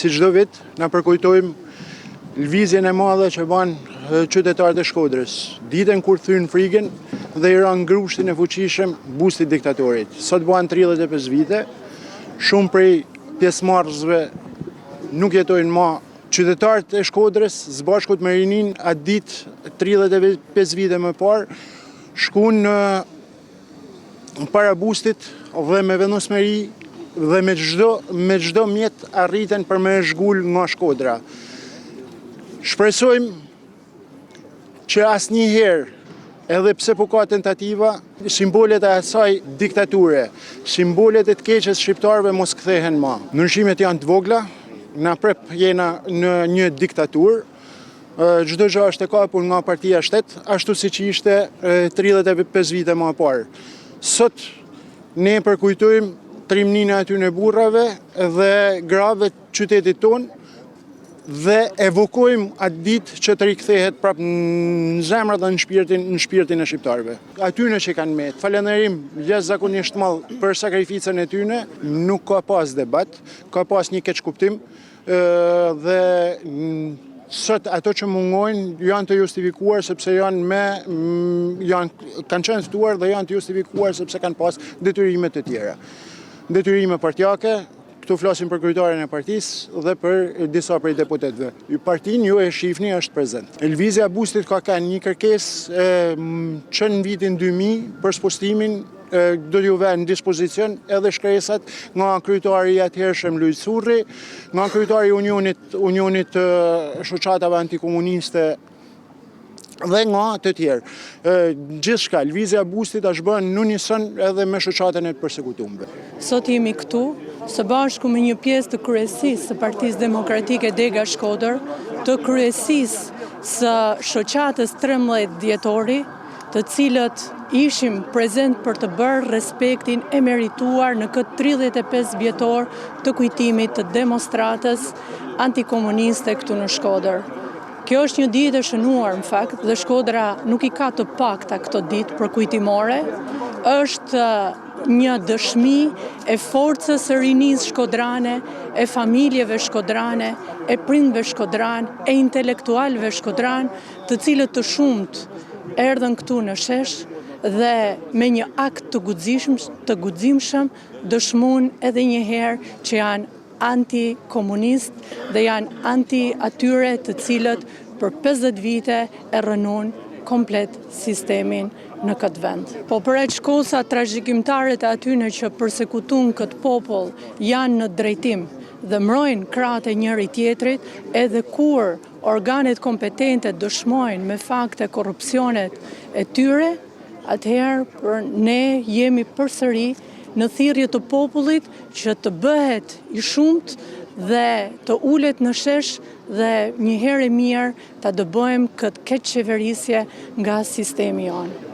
si çdo vit, na përkujtojmë lëvizjen e madhe që ban qytetarët e Shkodrës, ditën kur thyn frikën dhe i ran grushtin e fuqishëm bustit diktatorit. Sot ban 35 vite, shumë prej pjesëmarrësve nuk jetojnë më. Qytetarët e Shkodrës, së bashku me rinin, atë ditë 35 vite më parë, shkuan në para bustit dhe me vendosmëri dhe me çdo mjet arriten për me zhgull nga Shkodra. Shpresojmë që asnjëherë, edhe pse po ka tentativa, simbolet e asaj diktature, simbolet e të keqes shqiptarëve mos kthehen më. Ndryshimet janë të vogla, na prep jena në një diktaturë. Çdo gjë është e kapur nga Partia Shtet, ashtu siç ishte 35 vite më parë. Sot ne përkujtojmë trimninë e aty në burrave dhe grave të qytetit tonë dhe evokojmë atë ditë që të rikthehet prapë në zemra dhe në shpirtin e shqiptarëve. Atyne që kanë met, falënderim jashtëzakonisht madh për sakrificën e tyre, nuk ka pas debat, ka pas një keq kuptim dhe sot ato që mungojnë janë të justifikuar sepse kanë qenë ftuar dhe janë të justifikuar sepse kanë pas detyrime të tjera. Detyrime partijake, këtu flasim për kryetarin e partisë dhe për disa prej deputetëve. Partinë ju e shihni është prezent. Lëvizja e bustit ka kanë një kërkesë që në vitin 2000 për spostimin do t'ju vënë në dispozicion edhe shkresat nga kryetari i atëhershëm Lujt Surri, nga kryetari i Unionit Shoqatave Antikomuniste dhe nga të tjerë. Gjithçka, lëvizja e bustit është bërë në unison edhe me shoqatën e përsekutuar. Sot jemi këtu së bashku me një pjesë të kryesisë së Partisë Demokratike Dega Shkodër, të kryesisë së shoqatës 13 dhjetori, të cilët ishim prezent për të bërë respektin e merituar në këtë 35 vjetor të kujtimit të demonstratës antikomuniste këtu në Shkodër. Kjo është një ditë e shënuar në fakt dhe Shkodra nuk i ka të pakta këtë ditë për kujtimore, është një dëshmi e forcës së rinisë shkodrane, e familjeve shkodrane, e prindve shkodran, e intelektualve shkodran, të cilët të shumt erdhën këtu në shesh dhe me një akt të guximshëm dëshmuan edhe një herë që janë antikomunist dhe janë anti atyre të cilët për 50 vite e rënun komplet sistemin në këtë vend. Po për aq shkosa trashëgimtare të atyre që përsekutun këtë popull janë në drejtim dhe mbrojnë krahët e njëri tjetrit, edhe kur organet kompetente dëshmojnë me fakte korrupsionet e tyre, atëherë për ne jemi përsëri në thirrje të popullit që të bëhet i shumt dhe të ulet në shesh dhe një herë e mirë ta dëbojmë këtë keqeverisje nga sistemi jonë.